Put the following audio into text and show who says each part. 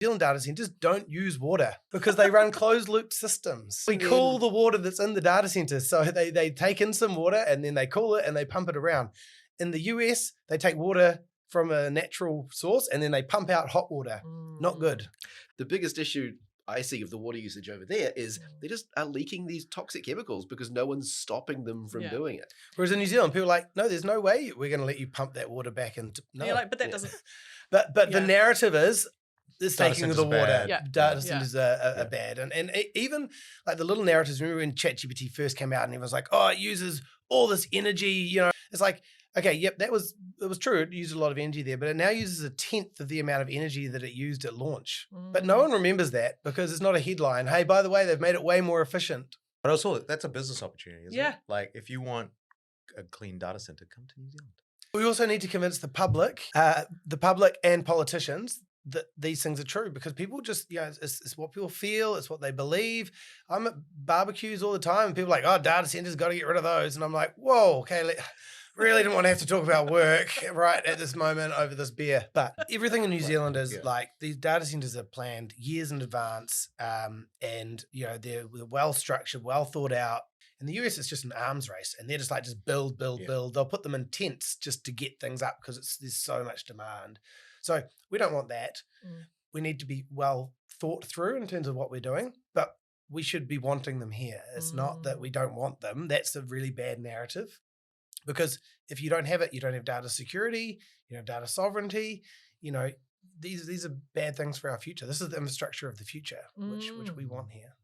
Speaker 1: New Zealand data centers don't use water because they run closed loop systems. We cool the water that's in the data centers. So they take in some water and then they cool it and they pump it around. In the US, they take water from a natural source and then they pump out hot water. Not good.
Speaker 2: The biggest issue I see of the water usage over there is they just are leaking these toxic chemicals because no one's stopping them from doing it.
Speaker 1: Whereas in New Zealand, people are like, no, there's no way we're going to let you pump that water back into. No.
Speaker 3: You're like, but that doesn't.
Speaker 1: But the narrative is this taking of the water. Data centers are bad. And even like the little narratives, remember when ChatGPT first came out and everyone's like, oh, it uses all this energy, you know, it's like, okay, yep, it was true. It used a lot of energy there, but it now uses 1/10 of the amount of energy that it used at launch. But no one remembers that because it's not a headline. Hey, by the way, they've made it way more efficient.
Speaker 4: But also, that's a business opportunity, isn't
Speaker 3: Yeah.
Speaker 4: it? Like, if you want a clean data center, come to New Zealand.
Speaker 1: We also need to convince the public and politicians that these things are true because people just, you know, it's what people feel, it's what they believe. I'm at barbecues all the time and people are like, oh, data centers, got to get rid of those. And I'm like, whoa, okay, really didn't want to have to talk about work right at this moment over this beer. But everything in New Zealand is like these data centers are planned years in advance, and you know they're well structured, well thought out. In the US, it's just an arms race, and they're just like build. They'll put them in tents just to get things up because there's so much demand. So we don't want that. We need to be well thought through in terms of what we're doing, but we should be wanting them here. It's not that we don't want them. That's a really bad narrative. Because if you don't have it, you don't have data security, you don't have data sovereignty, you know, these are bad things for our future. This is the infrastructure of the future, which we want here.